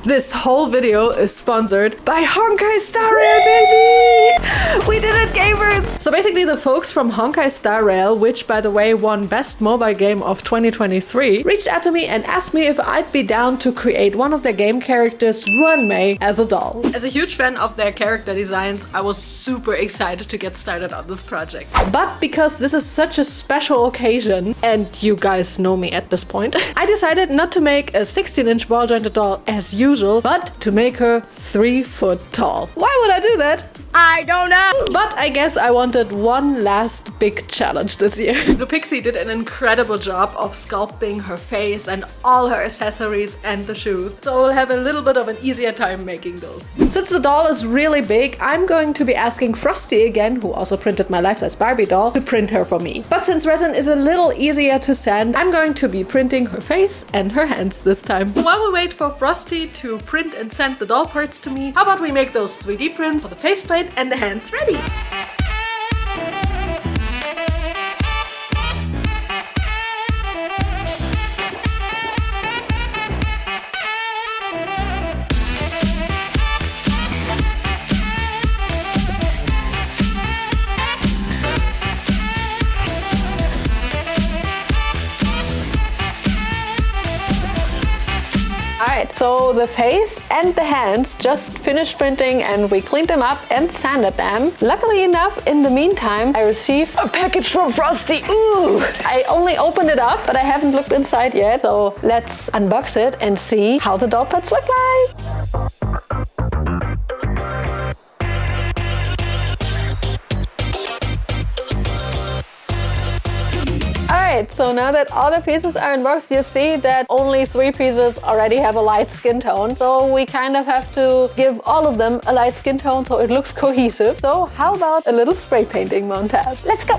This whole video is sponsored by Honkai Starrail, baby! We did it, gamers! So basically the folks from Honkai Starrail, which by the way won Best Mobile Game of 2023, reached out to me and asked me if I'd be down to create one of their game characters, Ruan Mei, as a doll. As a huge fan of their character designs, I was super excited to get started on this project. But because this is such a special occasion, and you guys know me at this point, I decided not to make a 16-inch ball jointed doll as usual, but to make her 3 foot tall. Why would I do that? I don't know! But I guess I wanted one last big challenge this year. Lupixi did an incredible job of sculpting her face and all her accessories and the shoes, so we'll have a little bit of an easier time making those. Since the doll is really big, I'm going to be asking Frosty again, who also printed my life-size Barbie doll, to print her for me. But since resin is a little easier to sand, I'm going to be printing her face and her hands this time. While we wait for Frosty to print and send the doll parts to me, how about we make those 3D prints for the faceplate and the hands ready? Alright, so the face and the hands just finished printing and we cleaned them up and sanded them. Luckily enough, in the meantime, I received a package from Frosty. Ooh! I only opened it up, but I haven't looked inside yet. So let's unbox it and see how the doll parts look like. Alright, so now that all the pieces are unboxed, you see that only 3 pieces already have a light skin tone. So we kind of have to give all of them a light skin tone so it looks cohesive. So how about a little spray painting montage? Let's go!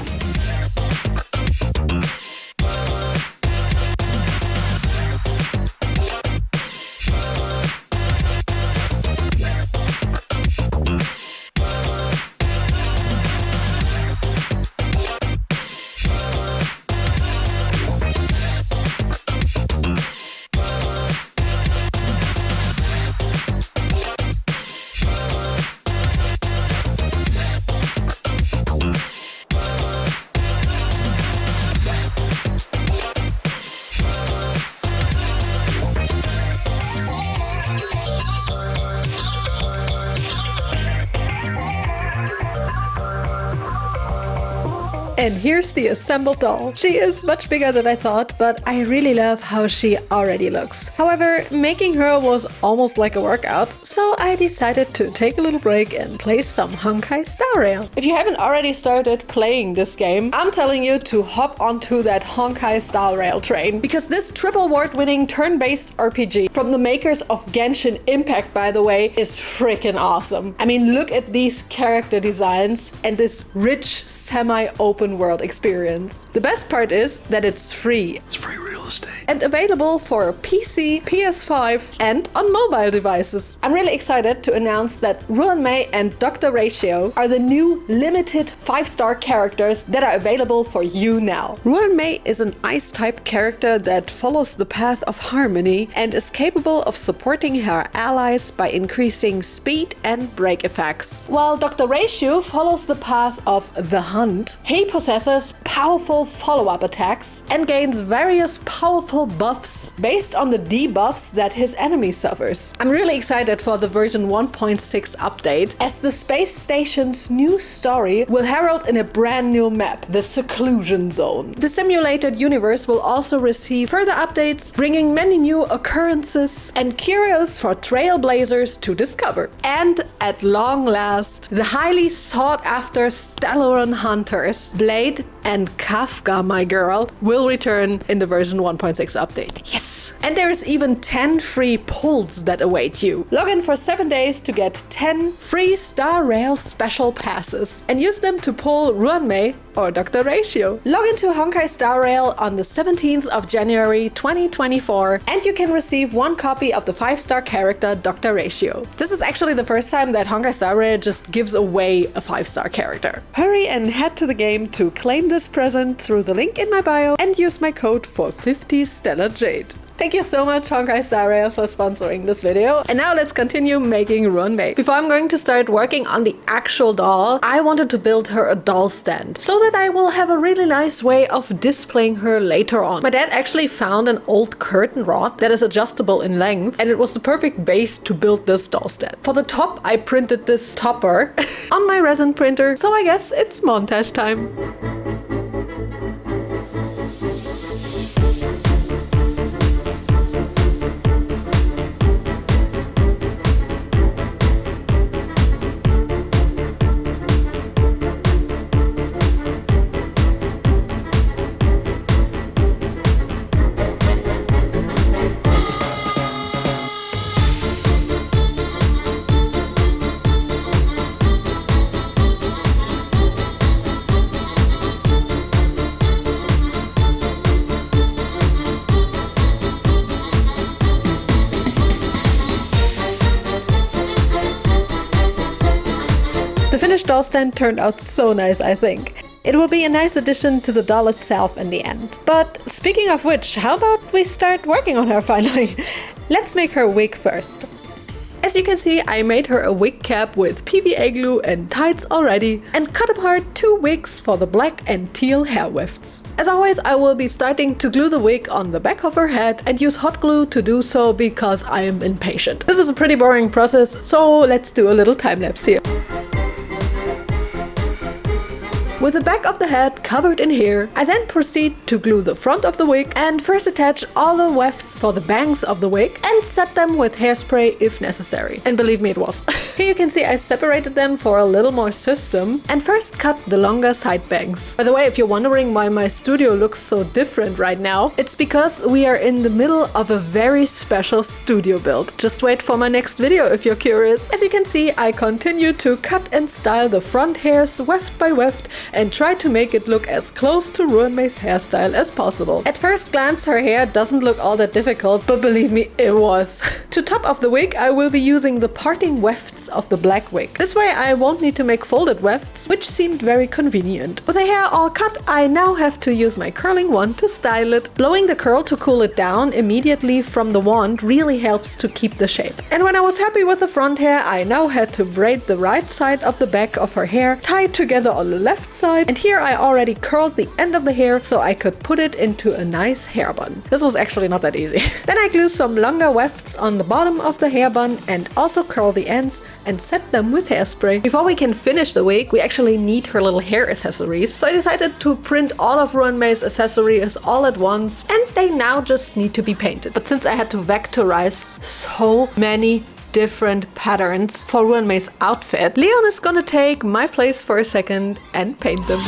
And here's the assembled doll. She is much bigger than I thought, but I really love how she already looks. However, making her was almost like a workout, so I decided to take a little break and play some Honkai Starrail. If you haven't already started playing this game, I'm telling you to hop onto that Honkai Starrail train, because this triple award-winning turn-based RPG from the makers of Genshin Impact, by the way, is freaking awesome. I mean, look at these character designs and this rich semi-open world experience. The best part is that it's free. It's free real estate. And available for PC, PS5 and on mobile devices. I'm really excited to announce that Ruan Mei and Dr. Ratio are the new limited 5-star characters that are available for you now. Ruan Mei is an ice-type character that follows the path of harmony and is capable of supporting her allies by increasing speed and break effects. While Dr. Ratio follows the path of the hunt, he possesses powerful follow-up attacks and gains various powerful buffs based on the debuffs that his enemy suffers. I'm really excited for the version 1.6 update, as the space station's new story will herald in a brand new map, the Seclusion Zone. The simulated universe will also receive further updates, bringing many new occurrences and curios for trailblazers to discover. And at long last, the highly sought after Stellaron hunters, Blade and Kafka, my girl, will return in the version 1.6 update. Yes! And there is even 10 free pulls that await you. Log in for 7 days to get 10 free Starrail special passes and use them to pull Ruan Mei or Dr. Ratio. Log into Honkai Starrail on the 17th of January 2024 and you can receive 1 copy of the 5-star character Dr. Ratio. This is actually the first time that Honkai Starrail just gives away a 5-star character. Hurry and head to the game to claim this present through the link in my bio and use my code for 50 Stellar Jade. Thank you so much, Honkai Starrail, for sponsoring this video. And now let's continue making Ruan Mei. Before I'm going to start working on the actual doll, I wanted to build her a doll stand so that I will have a really nice way of displaying her later on. My dad actually found an old curtain rod that is adjustable in length, and it was the perfect base to build this doll stand. For the top, I printed this topper on my resin printer, so I guess it's montage time. The finished doll stand turned out so nice, I think. It will be a nice addition to the doll itself in the end. But speaking of which, how about we start working on her finally? Let's make her wig first. As you can see, I made her a wig cap with PVA glue and tights already and cut apart 2 wigs for the black and teal hair wefts. As always, I will be starting to glue the wig on the back of her head and use hot glue to do so because I am impatient. This is a pretty boring process, so let's do a little time lapse here. With the back of the head covered in hair, I then proceed to glue the front of the wig and first attach all the wefts for the bangs of the wig and set them with hairspray if necessary. And believe me, it was. Here you can see I separated them for a little more system and first cut the longer side bangs. By the way, if you're wondering why my studio looks so different right now, it's because we are in the middle of a very special studio build. Just wait for my next video if you're curious. As you can see, I continue to cut and style the front hairs weft by weft and try to make it look as close to Ruan Mei's hairstyle as possible. At first glance, her hair doesn't look all that difficult, but believe me, it was. To top off the wig, I will be using the parting wefts of the black wig. This way I won't need to make folded wefts, which seemed very convenient. With the hair all cut, I now have to use my curling wand to style it. Blowing the curl to cool it down immediately from the wand really helps to keep the shape. And when I was happy with the front hair, I now had to braid the right side of the back of her hair, tie it together on the left side, and here I already curled the end of the hair so I could put it into a nice hair bun. This was actually not that easy. Then I glue some longer wefts on the bottom of the hair bun and also curl the ends and set them with hairspray. Before we can finish the wig, we actually need her little hair accessories, so I decided to print all of Ruan Mei's accessories all at once, and they now just need to be painted. But since I had to vectorize so many different patterns for Ruan Mei's outfit, Leon is gonna take my place for a second and paint them.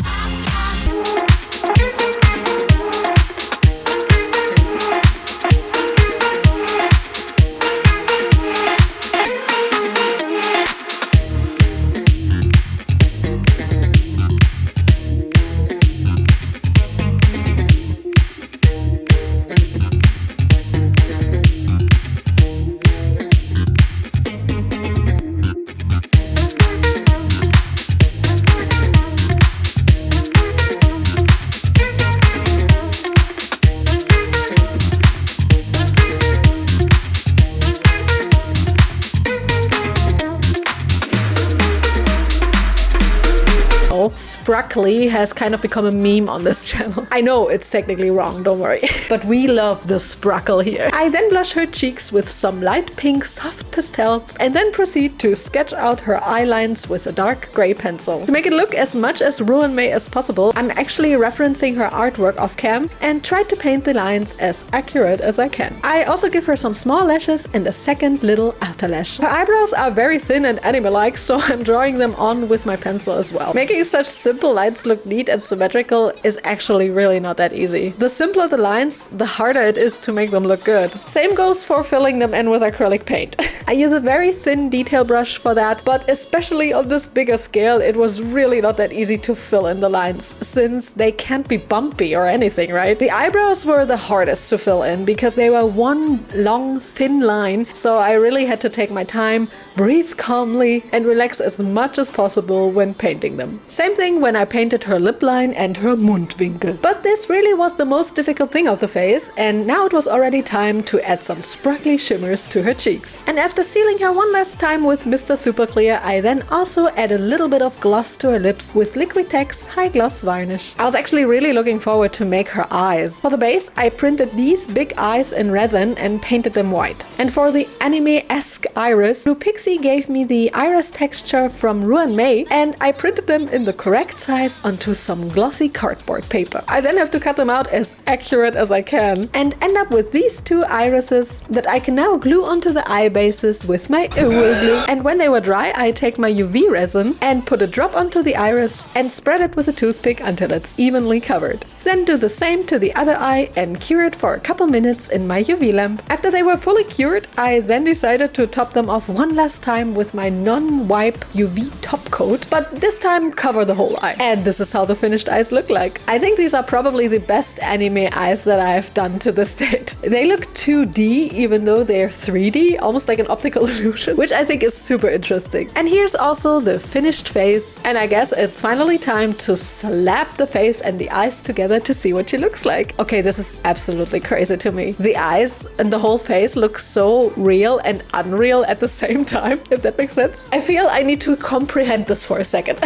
Sprockly has kind of become a meme on this channel. I know it's technically wrong, don't worry. But we love the sprockle here. I then blush her cheeks with some light pink soft pastels and then proceed to sketch out her eye lines with a dark gray pencil. To make it look as much as Ruan Mei as possible, I'm actually referencing her artwork off cam and tried to paint the lines as accurate as I can. I also give her some small lashes and a second little outer lash. Her eyebrows are very thin and anime-like, so I'm drawing them on with my pencil as well. Making such simple lines look neat and symmetrical is actually really not that easy. The simpler the lines, the harder it is to make them look good. Same goes for filling them in with acrylic paint. I use a very thin detail brush for that, but especially on this bigger scale, it was really not that easy to fill in the lines, since they can't be bumpy or anything, right? The eyebrows were the hardest to fill in because they were one long, thin line, so I really had to take my time, breathe calmly, and relax as much as possible when painting them. Same thing when I painted her lip line and her Mundwinkel. But this really was the most difficult thing of the face, and now it was already time to add some sparkly shimmers to her cheeks. And after sealing her one last time with Mr. Super Clear, I then also add a little bit of gloss to her lips with Liquitex High Gloss Varnish. I was actually really looking forward to make her eyes. For the base, I printed these big eyes in resin and painted them white. And for the anime-esque iris, Blue Pixie gave me the iris texture from Ruan Mei, and I printed them in the correct size onto some glossy cardboard paper. I then have to cut them out as accurate as I can and end up with these two irises that I can now glue onto the eye bases with my wool glue. And when they were dry, I take my UV resin and put a drop onto the iris and spread it with a toothpick until it's evenly covered. Then do the same to the other eye and cure it for a couple minutes in my UV lamp. After they were fully cured, I then decided to top them off one last time with my non-wipe UV top coat, but this time cover the whole eye. And this is how the finished eyes look like. I think these are probably the best anime eyes that I have done to this date. They look 2D even though they're 3D, almost like an optical illusion, which I think is super interesting. And here's also the finished face, and I guess it's finally time to slap the face and the eyes together to see what she looks like. Okay, this is absolutely crazy to me. The eyes and the whole face look so real and unreal at the same time, if that makes sense. I feel I need to comprehend this for a second.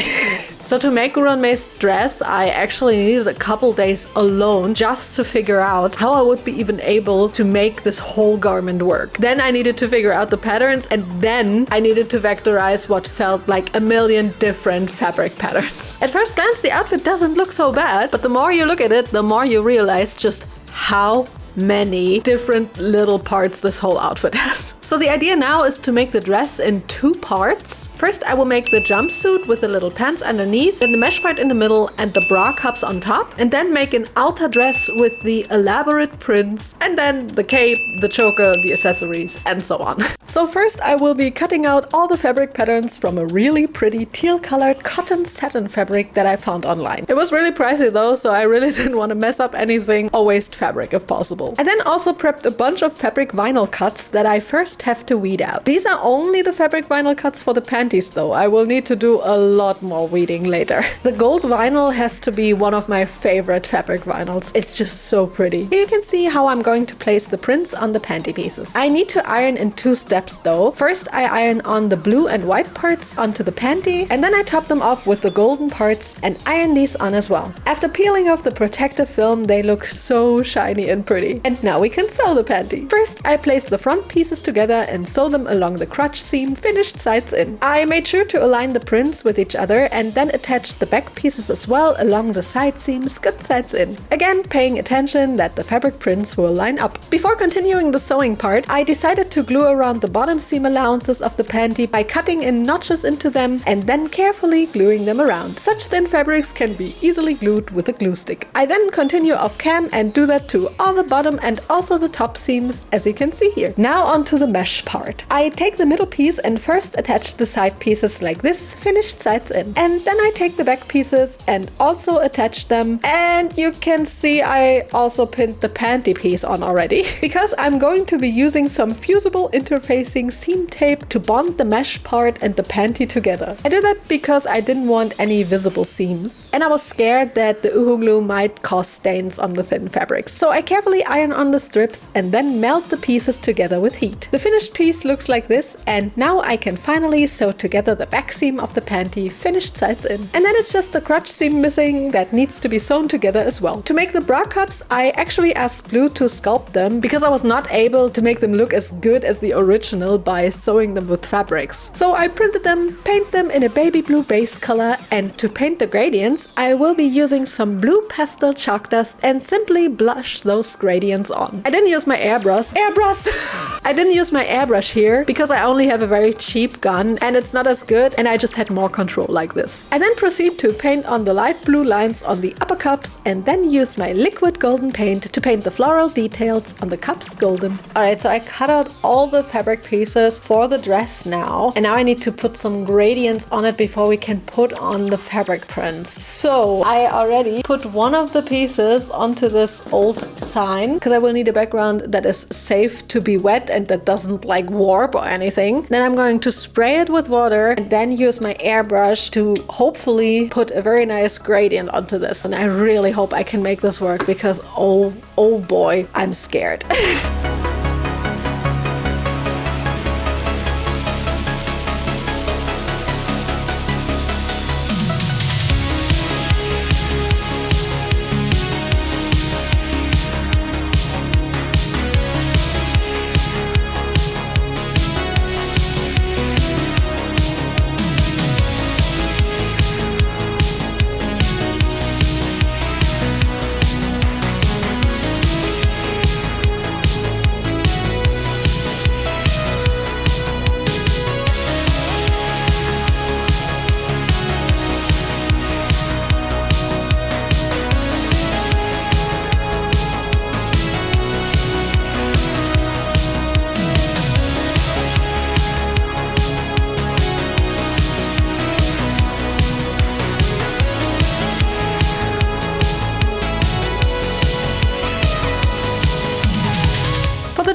So to make Ruan Mei's dress, I actually needed a couple days alone just to figure out how I would be even able to make this whole garment work. Then I needed to figure out the patterns, and then I needed to vectorize what felt like a million different fabric patterns. At first glance, the outfit doesn't look so bad, but the more you look at it, the more you realize just how many different little parts this whole outfit has. So the idea now is to make the dress in two parts. First, I will make the jumpsuit with the little pants underneath, then the mesh part in the middle and the bra cups on top, and then make an outer dress with the elaborate prints, and then the cape, the choker, the accessories, and so on. So first, I will be cutting out all the fabric patterns from a really pretty teal-colored cotton satin fabric that I found online. It was really pricey though, so I really didn't want to mess up anything or waste fabric if possible. I then also prepped a bunch of fabric vinyl cuts that I first have to weed out. These are only the fabric vinyl cuts for the panties though. I will need to do a lot more weeding later. The gold vinyl has to be one of my favorite fabric vinyls. It's just so pretty. Here you can see how I'm going to place the prints on the panty pieces. I need to iron in two steps though. First, I iron on the blue and white parts onto the panty, and then I top them off with the golden parts and iron these on as well. After peeling off the protective film, they look so shiny and pretty. And now we can sew the panty. First, I placed the front pieces together and sew them along the crotch seam, finished sides in. I made sure to align the prints with each other and then attached the back pieces as well along the side seams, good sides in. Again, paying attention that the fabric prints will line up. Before continuing the sewing part, I decided to glue around the bottom seam allowances of the panty by cutting in notches into them and then carefully gluing them around. Such thin fabrics can be easily glued with a glue stick. I then continue off cam and do that to all the bottom and also the top seams, as you can see here. Now onto the mesh part. I take the middle piece and first attach the side pieces like this, finished sides in. And then I take the back pieces and also attach them. And you can see I also pinned the panty piece on already because I'm going to be using some fusible interfacing seam tape to bond the mesh part and the panty together. I did that because I didn't want any visible seams and I was scared that the uhu glue might cause stains on the thin fabrics. So I carefully iron on the strips and then melt the pieces together with heat. The finished piece looks like this, and now I can finally sew together the back seam of the panty, finished sides in. And then it's just the crotch seam missing that needs to be sewn together as well. To make the bra cups, I actually asked glue to sculpt them because I was not able to make them look as good as the original by sewing them with fabrics. So I printed them, paint them in a baby blue base color, and to paint the gradients, I will be using some blue pastel chalk dust and simply blush those gradients on. I didn't use my airbrush. I didn't use my airbrush here because I only have a very cheap gun and it's not as good, and I just had more control like this. I then proceed to paint on the light blue lines on the upper cups and then use my liquid golden paint to paint the floral details on the cups golden. Alright, so I cut out all the fabric fabric pieces for the dress now. And now I need to put some gradients on it before we can put on the fabric prints. So I already put one of the pieces onto this old sign because I will need a background that is safe to be wet and that doesn't like warp or anything. Then I'm going to spray it with water and then use my airbrush to hopefully put a very nice gradient onto this. And I really hope I can make this work because oh boy, I'm scared.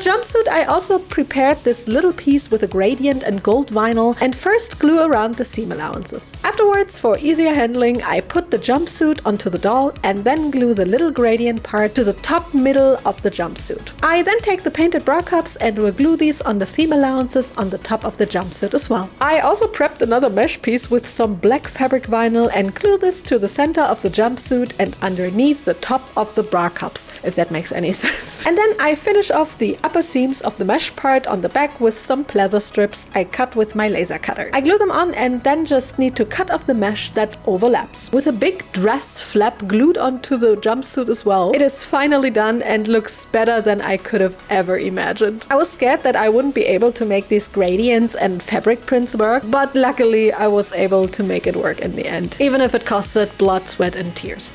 Jumpsuit, I also prepared this little piece with a gradient and gold vinyl and first glue around the seam allowances. Afterwards, for easier handling, I put the jumpsuit onto the doll and then glue the little gradient part to the top middle of the jumpsuit. I then take the painted bra cups and will glue these on the seam allowances on the top of the jumpsuit as well. I also prepped another mesh piece with some black fabric vinyl and glue this to the center of the jumpsuit and underneath the top of the bra cups, if that makes any sense. And then I finish off the upper seams of the mesh part on the back with some pleather strips I cut with my laser cutter. I glue them on and then just need to cut off the mesh that overlaps. With a big dress flap glued onto the jumpsuit as well, it is finally done and looks better than I could have ever imagined. I was scared that I wouldn't be able to make these gradients and fabric prints work, but luckily I was able to make it work in the end, even if it costed blood, sweat and tears.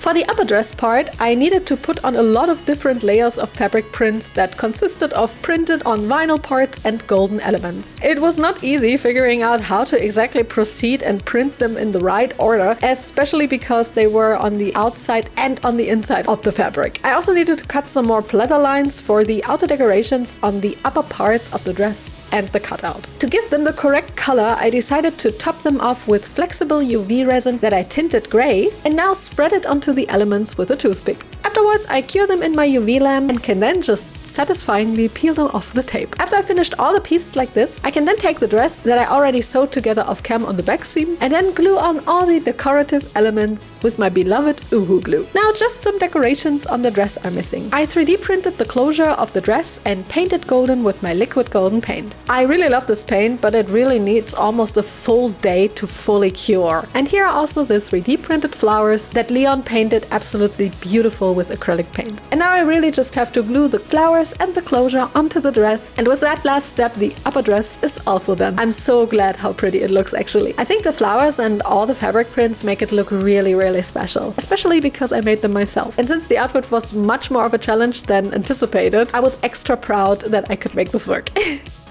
For the upper dress part, I needed to put on a lot of different layers of fabric prints that consisted of printed on vinyl parts and golden elements. It was not easy figuring out how to exactly proceed and print them in the right order, especially because they were on the outside and on the inside of the fabric. I also needed to cut some more pleather lines for the outer decorations on the upper parts of the dress and the cutout. To give them the correct color, I decided to top them off with flexible UV resin that I tinted gray and now spread it onto the elements with a toothpick. Afterwards, I cure them in my UV lamp and can then just satisfyingly peel them off the tape. After I finished all the pieces like this, I can then take the dress that I already sewed together off cam on the back seam and then glue on all the decorative elements with my beloved Uhu glue. Now just some decorations on the dress are missing. I 3D printed the closure of the dress and painted golden with my liquid golden paint. I really love this paint, but it really needs almost a full day to fully cure. And here are also the 3D printed flowers that Leon painted absolutely beautiful with acrylic paint. And now I really just have to glue the flowers and the closure onto the dress. And with that last step, the upper dress is also done. I'm so glad how pretty it looks actually. I think the flowers and all the fabric prints make it look really, really special, especially because I made them myself. And since the outfit was much more of a challenge than anticipated, I was extra proud that I could make this work.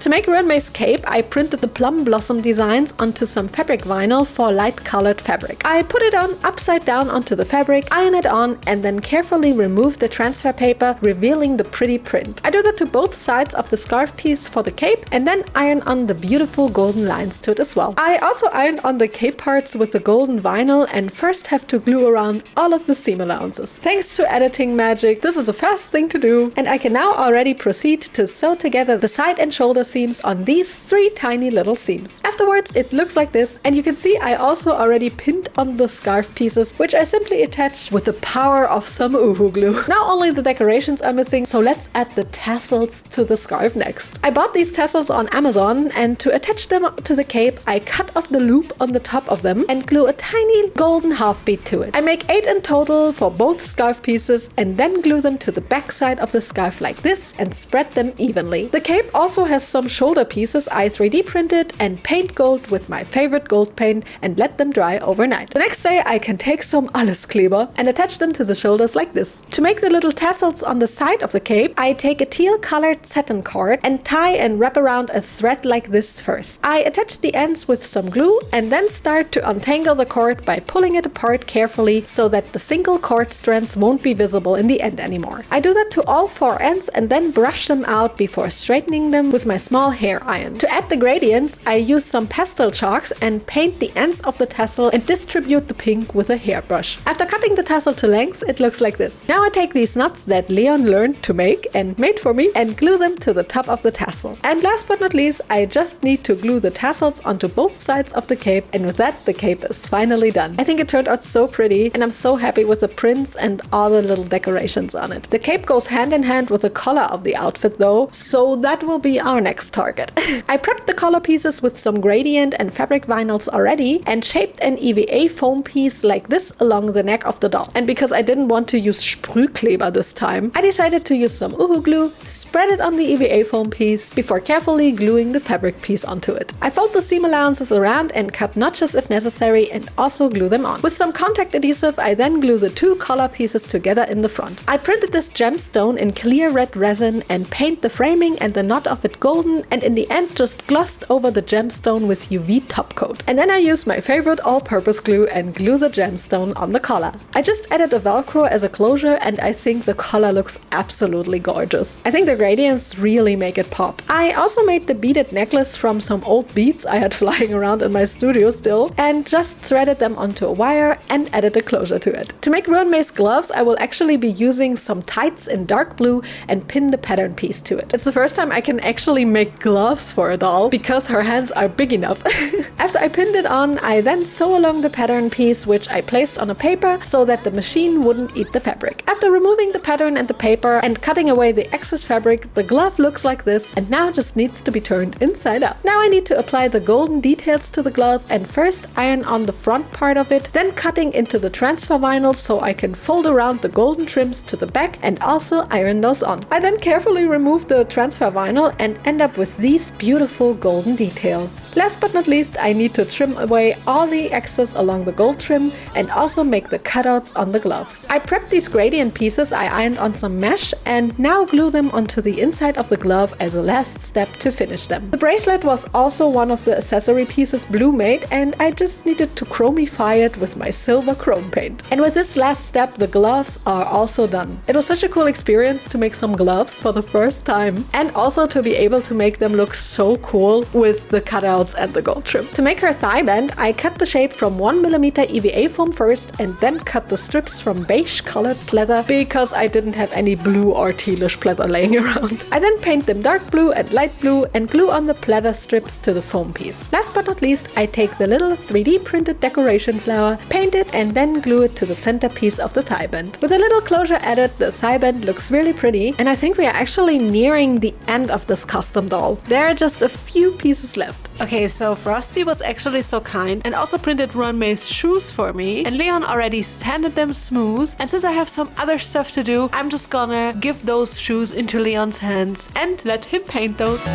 To make Ruan Mei's cape, I printed the plum blossom designs onto some fabric vinyl for light colored fabric. I put it on upside down onto the fabric, iron it on, and then carefully remove the transfer paper, revealing the pretty print. I do that to both sides of the scarf piece for the cape and then iron on the beautiful golden lines to it as well. I also ironed on the cape parts with the golden vinyl and first have to glue around all of the seam allowances. Thanks to editing magic, this is a fast thing to do, and I can now already proceed to sew together the side and shoulder seams on these 3 tiny little seams. Afterwards, it looks like this, and you can see I also already pinned on the scarf pieces, which I simply attached with the power of some Uhu glue. Now only the decorations are missing, so let's add the tassels to the scarf next. I bought these tassels on Amazon, and to attach them to the cape, I cut off the loop on the top of them and glue a tiny golden half bead to it. I make 8 in total for both scarf pieces and then glue them to the back side of the scarf like this and spread them evenly. The cape also has some some shoulder pieces I 3D printed and paint gold with my favorite gold paint and let them dry overnight. The next day I can take some Alleskleber and attach them to the shoulders like this. To make the little tassels on the side of the cape, I take a teal colored satin cord and tie and wrap around a thread like this first. I attach the ends with some glue and then start to untangle the cord by pulling it apart carefully so that the single cord strands won't be visible in the end anymore. I do that to all 4 ends and then brush them out before straightening them with my small hair iron. To add the gradients, I use some pastel chalks and paint the ends of the tassel and distribute the pink with a hairbrush. After cutting the tassel to length, it looks like this. Now I take these knots that Leon learned to make and made for me and glue them to the top of the tassel. And last but not least, I just need to glue the tassels onto both sides of the cape, and with that the cape is finally done. I think it turned out so pretty and I'm so happy with the prints and all the little decorations on it. The cape goes hand in hand with the collar of the outfit though, so that will be our next target. I prepped the collar pieces with some gradient and fabric vinyls already and shaped an EVA foam piece like this along the neck of the doll. And because I didn't want to use Sprühkleber this time, I decided to use some Uhu glue, spread it on the EVA foam piece before carefully gluing the fabric piece onto it. I fold the seam allowances around and cut notches if necessary and also glue them on. With some contact adhesive, I then glue the 2 collar pieces together in the front. I printed this gemstone in clear red resin and paint the framing and the knot of it golden, and in the end just glossed over the gemstone with UV top coat. And then I used my favorite all-purpose glue and glue the gemstone on the collar. I just added a velcro as a closure and I think the collar looks absolutely gorgeous. I think the gradients really make it pop. I also made the beaded necklace from some old beads I had flying around in my studio still and just threaded them onto a wire and added a closure to it. To make Ruan Mei's gloves, I will actually be using some tights in dark blue and pin the pattern piece to it. It's the first time I can actually make gloves for a doll because her hands are big enough. After I pinned it on, I then sew along the pattern piece, which I placed on a paper so that the machine wouldn't eat the fabric. After removing the pattern and the paper and cutting away the excess fabric, the glove looks like this and now just needs to be turned inside out. Now I need to apply the golden details to the glove and first iron on the front part of it, then cutting into the transfer vinyl so I can fold around the golden trims to the back and also iron those on. I then carefully remove the transfer vinyl and end up with these beautiful golden details. Last but not least, I need to trim away all the excess along the gold trim and also make the cutouts on the gloves. I prepped these gradient pieces I ironed on some mesh and now glue them onto the inside of the glove as a last step to finish them. The bracelet was also one of the accessory pieces Blue made and I just needed to chromify it with my silver chrome paint. And with this last step, the gloves are also done. It was such a cool experience to make some gloves for the first time and also to be able to make them look so cool with the cutouts and the gold trim. To make her thigh band, I cut the shape from 1mm EVA foam first and then cut the strips from beige colored pleather because I didn't have any blue or tealish pleather laying around. I then paint them dark blue and light blue and glue on the pleather strips to the foam piece. Last but not least, I take the little 3D printed decoration flower, paint it and then glue it to the centerpiece of the thigh band. With a little closure added, the thigh band looks really pretty and I think we are actually nearing the end of this custom doll. There are just a few pieces left. Okay, so Frosty was actually so kind and also printed Ruan Mei's shoes for me, and Leon already sanded them smooth, and since I have some other stuff to do, I'm just gonna give those shoes into Leon's hands and let him paint those.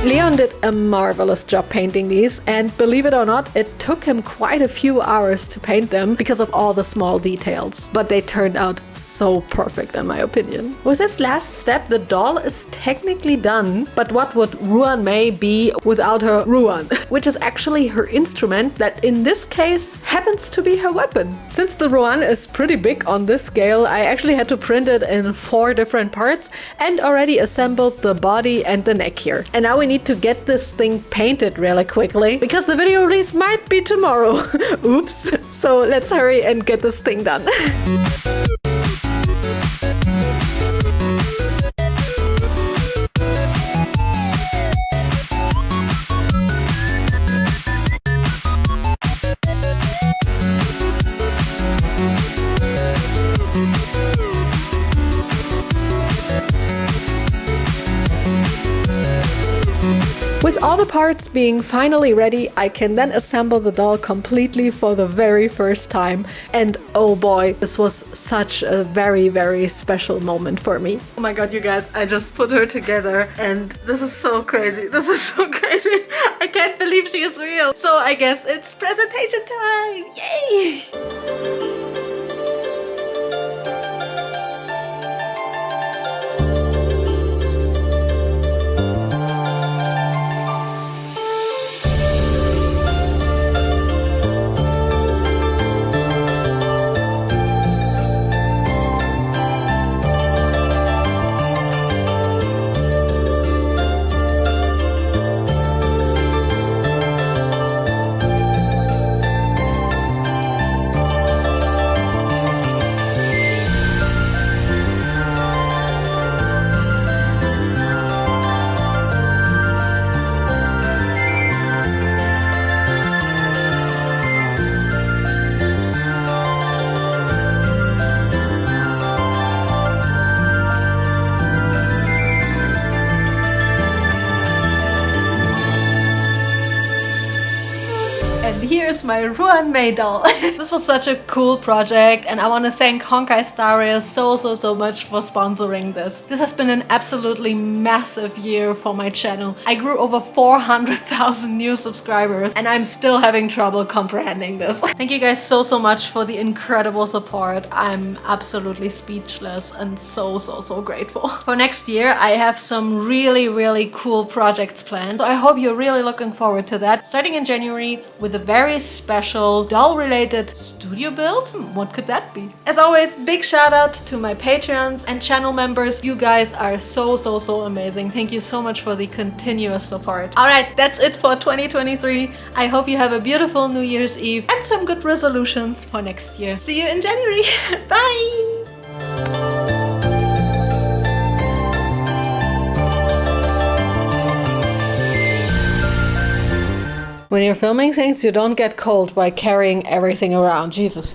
Leon did a marvelous job painting these, and believe it or not, it took him quite a few hours to paint them because of all the small details. But they turned out so perfect in my opinion. With this last step, the doll is technically done, but what would Ruan Mei be without her Ruan? Which is actually her instrument that in this case happens to be her weapon. Since the Ruan is pretty big on this scale, I actually had to print it in 4 different parts and already assembled the body and the neck here. And now we need to get this thing painted really quickly because the video release might be tomorrow. Oops. So let's hurry and get this thing done. With all the parts being finally ready, I can then assemble the doll completely for the very first time. And oh boy, this was such a very, very special moment for me. Oh my god, you guys, I just put her together and this is so crazy. This is so crazy. I can't believe she is real. So I guess it's presentation time. Yay! And here's my Ruan Mei doll. This was such a cool project and I want to thank Honkai Starrail so much for sponsoring this. This has been an absolutely massive year for my channel. I grew over 400,000 new subscribers and I'm still having trouble comprehending this. Thank you guys so much for the incredible support. I'm absolutely speechless and so grateful. For next year I have some really cool projects planned. So I hope you're really looking forward to that. Starting in January with a very special doll-related studio build. What could that be? As always, big shout out to my Patreons and channel members. You guys are so amazing. Thank you so much for the continuous support. Alright, that's it for 2023. I hope you have a beautiful New Year's Eve and some good resolutions for next year. See you in January. Bye! When you're filming things, you don't get cold by carrying everything around. Jesus.